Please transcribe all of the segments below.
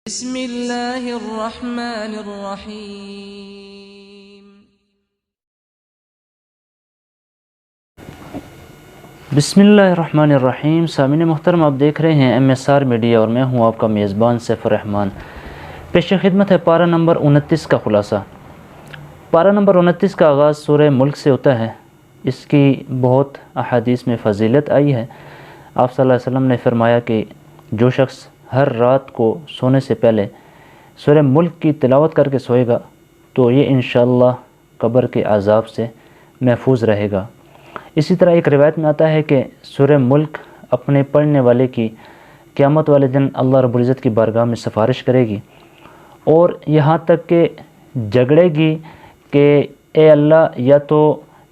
بسم اللہ الرحمن الرحیم۔ بسم اللہ الرحمن الرحیم۔ سامعین محترم، آپ دیکھ رہے ہیں MSR میڈیا اور میں ہوں آپ کا میزبان سیف الرحمن۔ پیش خدمت ہے پارہ نمبر 29 کا خلاصہ۔ پارہ نمبر 29 کا آغاز سورہ ملک سے ہوتا ہے۔ اس کی بہت احادیث میں فضیلت آئی ہے۔ آپ صلی اللہ علیہ وسلم نے فرمایا کہ جو شخص ہر رات کو سونے سے پہلے سورہ ملک کی تلاوت کر کے سوئے گا تو یہ انشاءاللہ قبر کے عذاب سے محفوظ رہے گا۔ اسی طرح ایک روایت میں آتا ہے کہ سورہ ملک اپنے پڑھنے والے کی قیامت والے دن اللہ رب العزت کی بارگاہ میں سفارش کرے گی، اور یہاں تک کہ جھگڑے گی کہ اے اللہ، یا تو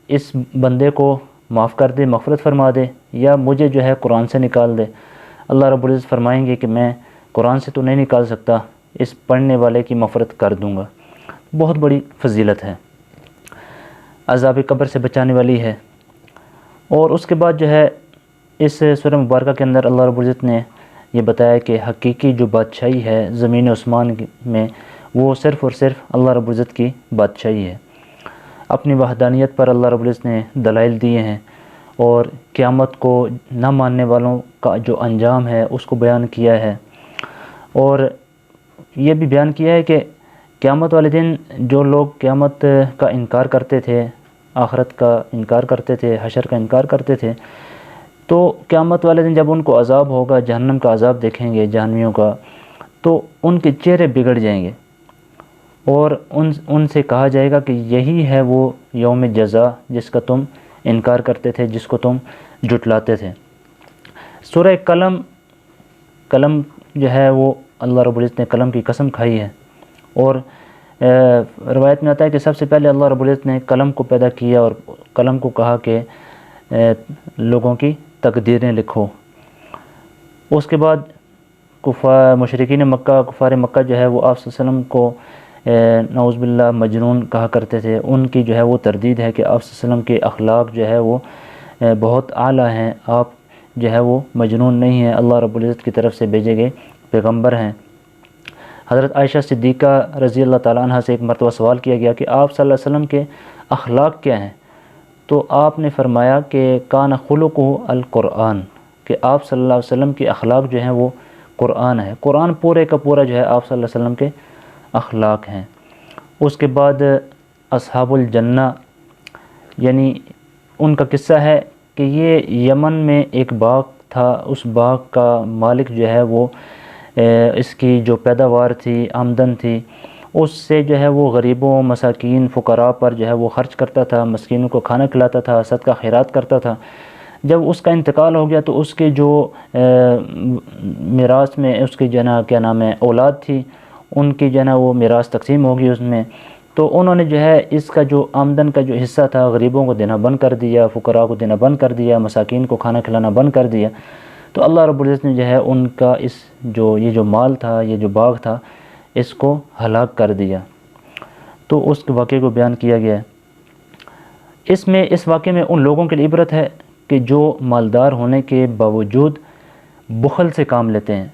اس بندے کو معاف کر دے، مغفرت فرما دے، یا مجھے جو ہے قرآن سے نکال دے۔ اللہ رب العزت فرمائیں گے کہ میں قرآن سے تو نہیں نکال سکتا، اس پڑھنے والے کی مغفرت کر دوں گا۔ بہت بڑی فضیلت ہے، عذاب قبر سے بچانے والی ہے۔ اور اس کے بعد جو ہے اس سورہ مبارکہ کے اندر اللہ رب العزت نے یہ بتایا کہ حقیقی جو بادشاہی ہے زمین و آسمان میں، وہ صرف اور صرف اللہ رب العزت کی بادشاہی ہے۔ اپنی وحدانیت پر اللہ رب العزت نے دلائل دیے ہیں، اور قیامت کو نہ ماننے والوں کا جو انجام ہے اس کو بیان کیا ہے، اور یہ بھی بیان کیا ہے کہ قیامت والے دن جو لوگ قیامت کا انکار کرتے تھے، آخرت کا انکار کرتے تھے، حشر کا انکار کرتے تھے، تو قیامت والے دن جب ان کو عذاب ہوگا، جہنم کا عذاب دیکھیں گے جہنمیوں کا، تو ان کے چہرے بگڑ جائیں گے، اور ان سے کہا جائے گا کہ یہی ہے وہ یوم جزا جس کا تم انکار کرتے تھے، جس کو تم جھٹلاتے تھے۔ سورہ قلم جو ہے وہ اللہ رب العزت نے قلم کی قسم کھائی ہے، اور روایت میں آتا ہے کہ سب سے پہلے اللہ رب العزت نے قلم کو پیدا کیا اور قلم کو کہا کہ لوگوں کی تقدیریں لکھو۔ اس کے بعد مشرکین مکہ، کفار مکہ جو ہے وہ آپ صلی اللہ علیہ وسلم کو نعوذ باللہ مجنون کہا کرتے تھے۔ ان کی جو ہے وہ تردید ہے کہ آپ صلی اللہ علیہ وسلم کے اخلاق جو ہے وہ بہت اعلیٰ ہیں، آپ جو ہے وہ مجنون نہیں ہیں، اللہ رب العزت کی طرف سے بھیجے گئے پیغمبر ہیں۔ حضرت عائشہ صدیقہ رضی اللہ تعالیٰ عنہ سے ایک مرتبہ سوال کیا گیا کہ آپ صلی اللہ علیہ وسلم کے اخلاق کیا ہیں، تو آپ نے فرمایا کہ کان خلقہ القرآن، کہ آپ صلی اللہ علیہ وسلم کے اخلاق جو ہیں وہ قرآن ہے۔ قرآن پورے کا پورا جو ہے آپ صلی اللہ علیہ وسلم کے اخلاق ہیں۔ اس کے بعد اصحاب الجنہ، یعنی ان کا قصہ ہے کہ یہ یمن میں ایک باغ تھا، اس باغ کا مالک جو ہے وہ اس کی جو پیداوار تھی، آمدن تھی، اس سے جو ہے وہ غریبوں، مساکین، فقراء پر جو ہے وہ خرچ کرتا تھا، مسکینوں کو کھانا کھلاتا تھا، صدقہ خیرات کرتا تھا۔ جب اس کا انتقال ہو گیا تو اس کے جو میراث میں اس کی جو ہے نا کیا نام ہے اولاد تھی، ان کی جو ہے نا وہ میراث تقسیم ہوگی اس میں، تو انہوں نے جو ہے اس کا جو آمدن کا جو حصہ تھا غریبوں کو دینا بند کر دیا، فقراء کو دینا بند کر دیا، مساکین کو کھانا کھلانا بند کر دیا۔ تو اللہ رب العزت نے جو ہے ان کا یہ جو مال تھا، یہ جو باغ تھا، اس کو ہلاک کر دیا۔ تو اس کے واقعے کو بیان کیا گیا ہے۔ اس واقعے میں ان لوگوں کے لیے عبرت ہے کہ جو مالدار ہونے کے باوجود بخل سے کام لیتے ہیں،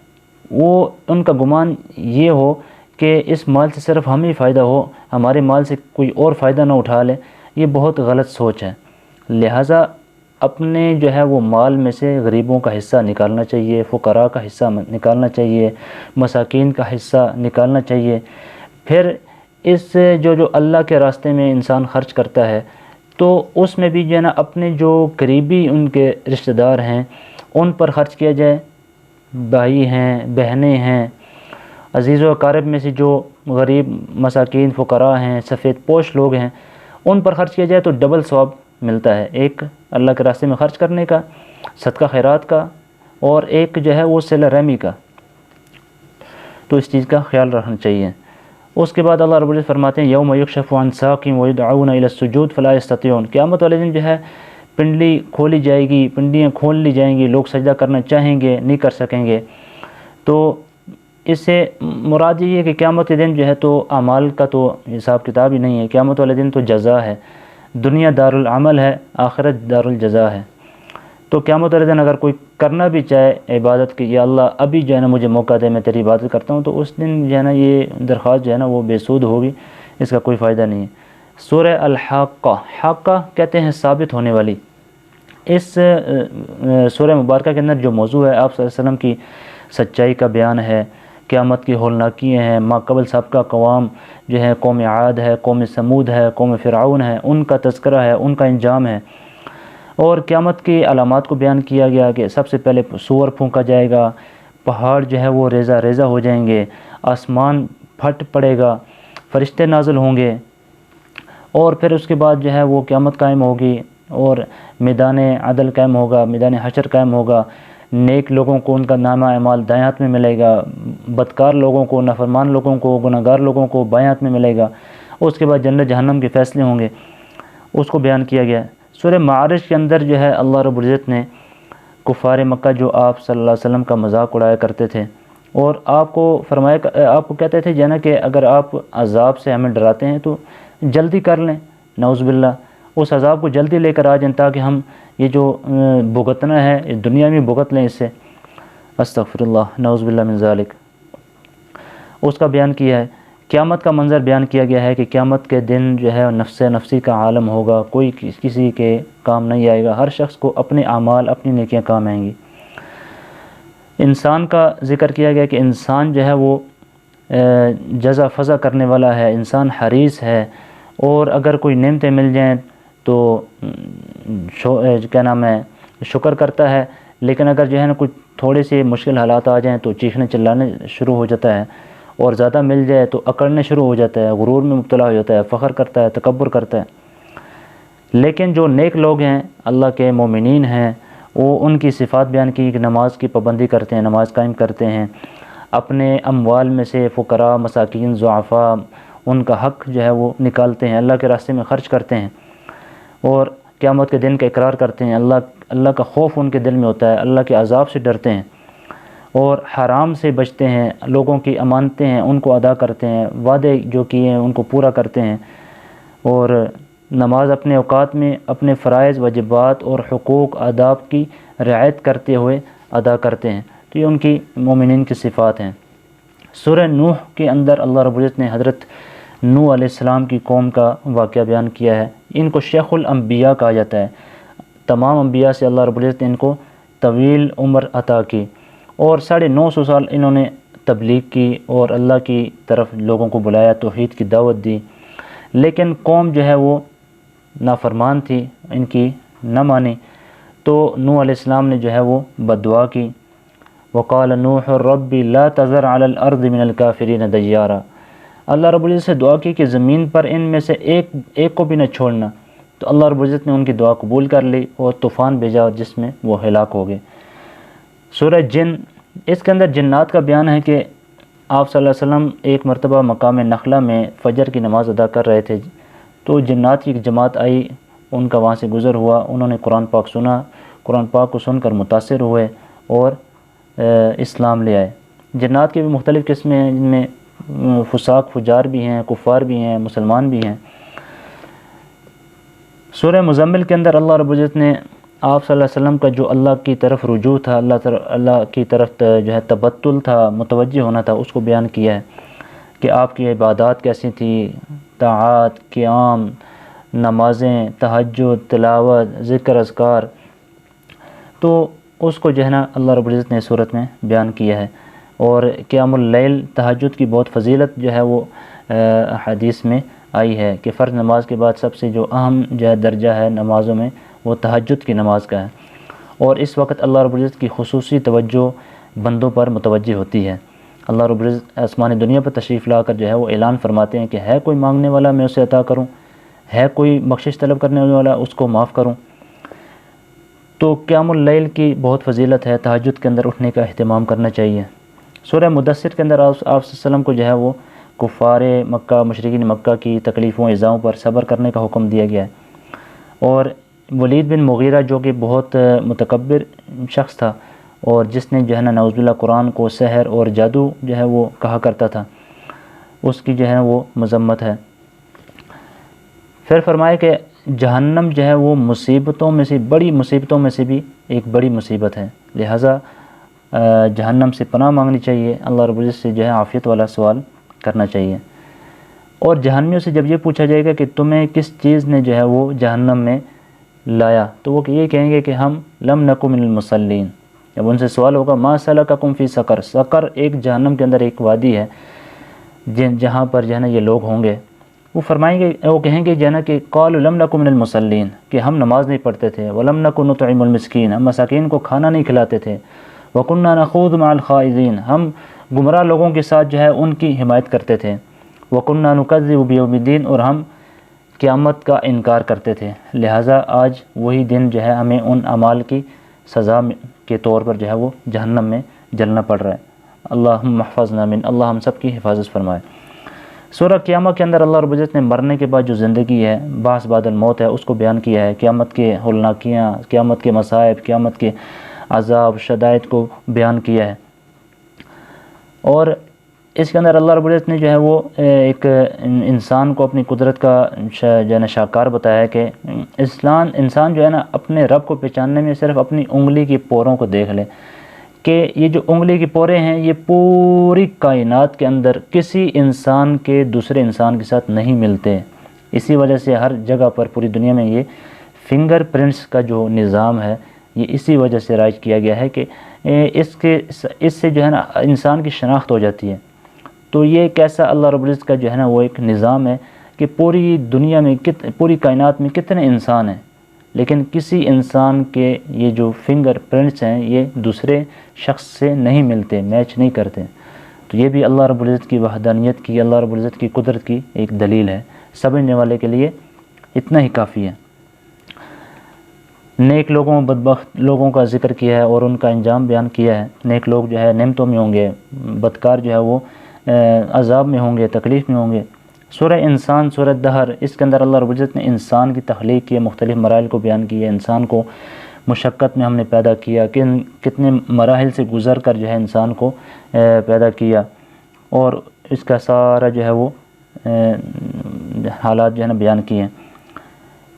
وہ ان کا گمان یہ ہو کہ اس مال سے صرف ہم ہی فائدہ ہو، ہمارے مال سے کوئی اور فائدہ نہ اٹھا لے، یہ بہت غلط سوچ ہے۔ لہٰذا اپنے جو ہے وہ مال میں سے غریبوں کا حصہ نکالنا چاہیے، فقراء کا حصہ نکالنا چاہیے، مساکین کا حصہ نکالنا چاہیے۔ پھر اس جو اللہ کے راستے میں انسان خرچ کرتا ہے تو اس میں بھی جو ہے نا اپنے جو قریبی ان کے رشتہ دار ہیں ان پر خرچ کیا جائے، بھائی ہیں، بہنیں ہیں، عزیز و اقارب میں سے جو غریب، مساکین، فقراء ہیں، سفید پوش لوگ ہیں، ان پر خرچ کیا جائے تو ڈبل ثواب ملتا ہے، ایک اللہ کے راستے میں خرچ کرنے کا، صدقہ خیرات کا، اور ایک جو ہے وہ صلہ رحمی کا۔ تو اس چیز کا خیال رکھنا چاہیے۔ اس کے بعد اللہ رب العزت فرماتے ہیں یوم یکشف عن ساق ویدعون الی السجود فلا یستطیعون، قیامت والے دن جو ہے پنڈلی کھولی جائے گی، پنڈلیاں کھول لی جائیں گی، لوگ سجدہ کرنا چاہیں گے، نہیں کر سکیں گے۔ تو اس سے مراد یہ ہے کہ قیامت کے دن جو ہے تو اعمال کا تو حساب کتاب ہی نہیں ہے، قیامت والے دن تو جزا ہے، دنیا دار العمل ہے، آخرت دار الجزا ہے۔ تو قیامت والے دن اگر کوئی کرنا بھی چاہے عبادت کی، یا اللہ ابھی جو ہے نا مجھے موقع دے میں تیری عبادت کرتا ہوں، تو اس دن جو ہے نا یہ درخواست جو ہے نا وہ بے سود ہوگی، اس کا کوئی فائدہ نہیں ہے۔ سورہ الحاقہ، حاقہ کہتے ہیں ثابت ہونے والی۔ اس سورہ مبارکہ کے اندر جو موضوع ہے آپ صلی اللہ علیہ وسلم کی سچائی کا بیان ہے، قیامت کی ہولناکیاں ہیں، ما قبل سابقہ اقوام جو ہے، قوم عاد ہے، قوم سمود ہے، قوم فرعون ہے، ان کا تذکرہ ہے، ان کا انجام ہے، اور قیامت کی علامات کو بیان کیا گیا کہ سب سے پہلے سور پھونکا جائے گا، پہاڑ جو ہے وہ ریزہ ریزہ ہو جائیں گے، آسمان پھٹ پڑے گا، فرشتے نازل ہوں گے، اور پھر اس کے بعد جو ہے وہ قیامت قائم ہوگی، اور میدان عدل قائم ہوگا، میدان حشر قائم ہوگا۔ نیک لوگوں کو ان کا نامہ اعمال دائیں ہاتھ میں ملے گا، بدکار لوگوں کو، نافرمان لوگوں کو، گناہگار لوگوں کو بائیں ہاتھ میں ملے گا۔ اس کے بعد جنت جہنم کے فیصلے ہوں گے، اس کو بیان کیا گیا۔ سورہ معارج کے اندر جو ہے اللہ رب العزت نے کفار مکہ جو آپ صلی اللہ علیہ وسلم کا مذاق اڑایا کرتے تھے، اور آپ کو فرمایا، آپ کو کہتے تھے جانا کہ اگر آپ عذاب سے ہمیں ڈراتے ہیں تو جلدی کر لیں، نعوذ باللہ اس عذاب کو جلدی لے کر آ جائیں تاکہ ہم یہ جو بھگتنا ہے اس دنیا میں بھگت لیں اس سے، استغفر اللہ، نعوذ باللہ من ذالک۔ اس کا بیان کیا ہے۔ قیامت کا منظر بیان کیا گیا ہے کہ قیامت کے دن جو ہے نفس نفسی کا عالم ہوگا، کوئی کسی کے کام نہیں آئے گا، ہر شخص کو اپنے اعمال، اپنی نیکیاں کام آئیں گی۔ انسان کا ذکر کیا گیا کہ انسان جو ہے وہ جزا فضا کرنے والا ہے، انسان حریص ہے، اور اگر کوئی نعمتیں مل جائیں تو کیا نام ہے شکر کرتا ہے، لیکن اگر جو ہے نا کچھ تھوڑے سے مشکل حالات آ جائیں تو چیخنے چلانے شروع ہو جاتا ہے، اور زیادہ مل جائے تو اکڑنے شروع ہو جاتا ہے، غرور میں مبتلا ہو جاتا ہے، فخر کرتا ہے، تکبر کرتا ہے۔ لیکن جو نیک لوگ ہیں، اللہ کے مومنین ہیں، وہ ان کی صفات بیان کی کہ نماز کی پابندی کرتے ہیں، نماز قائم کرتے ہیں، اپنے اموال میں سے فقراء، مساکین، ضعفاء ان کا حق جو ہے وہ نکالتے ہیں، اللہ کے راستے میں خرچ کرتے ہیں، اور قیامت کے دن کا اقرار کرتے ہیں، اللہ کا خوف ان کے دل میں ہوتا ہے، اللہ کے عذاب سے ڈرتے ہیں، اور حرام سے بچتے ہیں، لوگوں کی امانتیں ہیں ان کو ادا کرتے ہیں، وعدے جو کیے ہیں ان کو پورا کرتے ہیں، اور نماز اپنے اوقات میں اپنے فرائض، واجبات اور حقوق آداب کی رعایت کرتے ہوئے ادا کرتے ہیں۔ تو یہ ان کی مومنین کی صفات ہیں۔ سورہ نوح کے اندر اللہ رب العزت نے حضرت نوح علیہ السلام کی قوم کا واقعہ بیان کیا ہے۔ ان کو شیخ الانبیاء کہا جاتا ہے۔ تمام انبیاء سے اللہ رب العزت نے ان کو طویل عمر عطا کی، اور 950 سال انہوں نے تبلیغ کی اور اللہ کی طرف لوگوں کو بلایا، توحید کی دعوت دی، لیکن قوم جو ہے وہ نافرمان تھی، ان کی نہ مانی، تو نوح علیہ السلام نے جو ہے وہ بد دعا کی۔ وقال نوح رب لا تذر على الارض من الكافرین دیارا، اللہ رب العزت سے دعا کی کہ زمین پر ان میں سے ایک کو بھی نہ چھوڑنا، تو اللہ رب العزت نے ان کی دعا قبول کر لی اور طوفان بھیجا جس میں وہ ہلاک ہو گئے۔ سورہ جن، اس کے اندر جنات کا بیان ہے کہ آپ صلی اللہ علیہ وسلم ایک مرتبہ مقام نخلہ میں فجر کی نماز ادا کر رہے تھے، تو جنات کی ایک جماعت آئی، ان کا وہاں سے گزر ہوا، انہوں نے قرآن پاک سنا، قرآن پاک کو سن کر متاثر ہوئے اور اسلام لے آئے۔ جنات کی بھی مختلف قسمیں ہیں، جن میں فساق فجار بھی ہیں، کفار بھی ہیں، مسلمان بھی ہیں۔ سورہ مزمل کے اندر اللہ رب العزت نے آپ صلی اللہ علیہ وسلم کا جو اللہ کی طرف رجوع تھا، اللہ کی طرف جو ہے تبتل تھا، متوجہ ہونا تھا، اس کو بیان کیا ہے کہ آپ کی عبادات کیسی تھی، طاعات، قیام، نمازیں، تہجد، تلاوت، ذکر، اذکار، تو اس کو جو ہے نا اللہ رب العزت نے اس صورت میں بیان کیا ہے۔ اور قیام اللیل، تہجد کی بہت فضیلت جو ہے وہ حدیث میں آئی ہے کہ فرض نماز کے بعد سب سے جو اہم جو ہے درجہ ہے نمازوں میں وہ تہجد کی نماز کا ہے، اور اس وقت اللہ رب العزت کی خصوصی توجہ بندوں پر متوجہ ہوتی ہے۔ اللہ رب العزت آسمان دنیا پر تشریف لا کر جو ہے وہ اعلان فرماتے ہیں کہ ہے کوئی مانگنے والا میں اسے عطا کروں، ہے کوئی بخشش طلب کرنے والا اس کو معاف کروں۔ تو قیام اللیل کی بہت فضیلت ہے، تہجد کے اندر اٹھنے کا اہتمام کرنا چاہیے۔ سورہ مدثر کے اندر آپ صلی اللہ علیہ وسلم کو جو ہے وہ کفار مکہ، مشرکین مکہ کی تکلیفوں، ایذاؤں پر صبر کرنے کا حکم دیا گیا ہے، اور ولید بن مغیرہ جو کہ بہت متکبر شخص تھا اور جس نے جو ہے نا نعوذ باللہ قرآن کو سحر اور جادو جو ہے وہ کہا کرتا تھا، اس کی جو ہے وہ مذمت ہے۔ پھر فرمائے کہ جہنم جو ہے وہ مصیبتوں میں سے بڑی مصیبتوں میں سے بھی ایک بڑی مصیبت ہے، لہٰذا جہنم سے پناہ مانگنی چاہیے، اللہ رب العزت سے جو ہے عافیت والا سوال کرنا چاہیے۔ اور جہنمیوں سے جب یہ پوچھا جائے گا کہ تمہیں کس چیز نے جو ہے وہ جہنم میں لایا، تو وہ یہ کہیں گے کہ ہم لم نکو من المصلین۔ جب ان سے سوال ہوگا ما سلککم فی سقر، سقر ایک جہنم کے اندر ایک وادی ہے جہاں پر جو ہے نا یہ لوگ ہوں گے، وہ فرمائیں گے، وہ کہیں گے جو ہے نا کہ قالوا لم نکو من المصلین، کہ ہم نماز نہیں پڑھتے تھے، ولم نکو نطعم المسکین، ہم مساکین کو کھانا نہیں کھلاتے تھے، وکننا نخوض مع الخائضین، ہم گمراہ لوگوں کے ساتھ جو ہے ان کی حمایت کرتے تھے، وکننا نکذب بیوم الدین، اور ہم قیامت کا انکار کرتے تھے، لہٰذا آج وہی دن جو ہے ہمیں ان اعمال کی سزا کے طور پر جو ہے وہ جہنم میں جلنا پڑ رہا ہے۔ اللہم احفظنا من، اللہ ہم سب کی حفاظت فرمائے۔ سورہ قیامہ کے اندر اللہ رب العزت نے مرنے کے بعد جو زندگی ہے، بعث بعد الموت ہے، اس کو بیان کیا ہے، قیامت کے ہولناکیاں، قیامت کے مصائب، قیامت کے عذاب شدائد کو بیان کیا ہے۔ اور اس کے اندر اللہ رب العزت نے جو ہے وہ ایک انسان کو اپنی قدرت کا جو ہے نا شاہکار بتایا ہے کہ انسان جو ہے نا اپنے رب کو پہچاننے میں صرف اپنی انگلی کی پوروں کو دیکھ لے، کہ یہ جو انگلی کی پورے ہیں یہ پوری کائنات کے اندر کسی انسان کے دوسرے انسان کے ساتھ نہیں ملتے، اسی وجہ سے ہر جگہ پر پوری دنیا میں یہ فنگر پرنٹس کا جو نظام ہے یہ اسی وجہ سے رائج کیا گیا ہے کہ اس سے جو ہے نا انسان کی شناخت ہو جاتی ہے۔ تو یہ کیسا اللہ رب العزت کا جو ہے نا وہ ایک نظام ہے کہ پوری دنیا میں پوری کائنات میں کتنے انسان ہیں، لیکن کسی انسان کے یہ جو فنگر پرنٹس ہیں یہ دوسرے شخص سے نہیں ملتے، میچ نہیں کرتے۔ تو یہ بھی اللہ رب العزت کی وحدانیت کی، اللہ رب العزت کی قدرت کی ایک دلیل ہے، سمجھنے والے کے لیے اتنا ہی کافی ہے۔ نیک لوگوں بدبخت لوگوں کا ذکر کیا ہے اور ان کا انجام بیان کیا ہے۔ نیک لوگ جو ہے نعمتوں میں ہوں گے، بدکار جو ہے وہ عذاب میں ہوں گے، تکلیف میں ہوں گے۔ سورہ انسان، سورہ دہر، اس کے اندر اللہ رب العزت نے انسان کی تخلیق کی مختلف مراحل کو بیان کیا، انسان کو مشقت میں ہم نے پیدا کیا، کتنے مراحل سے گزر کر جو ہے انسان کو پیدا کیا، اور اس کا سارا جو ہے وہ حالات جو ہے نا بیان کیے۔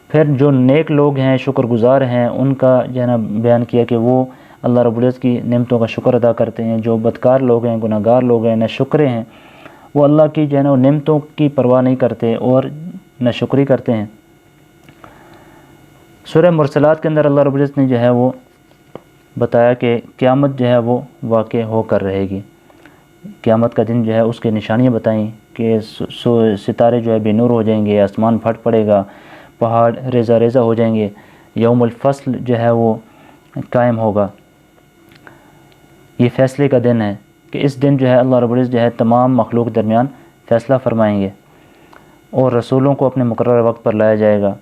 پھر جو نیک لوگ ہیں، شکر گزار ہیں، ان کا جو ہے نا بیان کیا کہ وہ اللہ رب العزت کی نعمتوں کا شکر ادا کرتے ہیں۔ جو بدکار لوگ ہیں، گناہ گار لوگ ہیں، نہ شکرے ہیں، وہ اللہ کی جو ہے نا وہ نعمتوں کی پرواہ نہیں کرتے اور نہ شکری کرتے ہیں۔ سورہ مرسلات کے اندر اللہ رب العزت نے جو ہے وہ بتایا کہ قیامت جو ہے وہ واقع ہو کر رہے گی، قیامت کا دن جو ہے اس کے نشانیاں بتائیں کہ ستارے جو ہے بے نور ہو جائیں گے، آسمان پھٹ پڑے گا، پہاڑ ریزہ ریزہ ہو جائیں گے، یوم الفصل جو ہے وہ قائم ہوگا۔ یہ فیصلے کا دن ہے کہ اس دن جو ہے اللہ رب العزت جو ہے تمام مخلوق درمیان فیصلہ فرمائیں گے اور رسولوں کو اپنے مقررہ وقت پر لایا جائے گا۔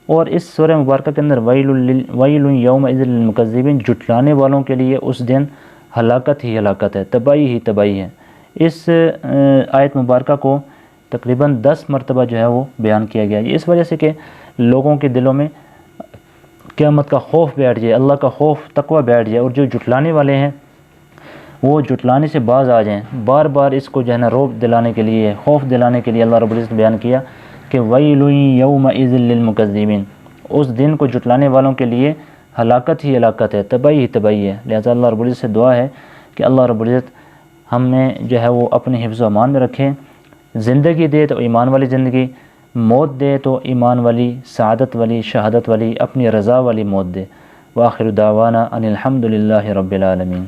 اور اس سورہ مبارکہ کے اندر ویل یومئذ للمکذبین، جھٹلانے والوں کے لیے اس دن ہلاکت ہی ہلاکت ہے، تباہی ہی تباہی ہے۔ اس آیت مبارکہ کو تقریباً 10 مرتبہ جو ہے وہ بیان کیا گیا ہے، اس وجہ سے کہ لوگوں کے دلوں میں قیامت کا خوف بیٹھ جائے، اللہ کا خوف تقوی بیٹھ جائے، اور جو جھٹلانے والے ہیں وہ جھٹلانے سے باز آ جائیں۔ بار بار اس کو جو ہے نا روب دلانے کے لیے، خوف دلانے کے لیے اللہ رب العزت نے بیان کیا کہ ویل یومئذ للمکذبین، اس دن کو جھٹلانے والوں کے لیے ہلاکت ہی ہلاکت ہے، تباہی ہی تباہی ہے۔ لہذا اللہ رب العزت سے دعا ہے کہ اللہ رب العزت ہمیں جو ہے وہ اپنے حفظ و امان میں رکھیں، زندگی دے تو ایمان والی زندگی، موت دے تو ایمان والی، سعادت والی، شہادت والی، اپنی رضا والی موت دے۔ وآخر دعوانا ان الحمد للہ رب العالمین۔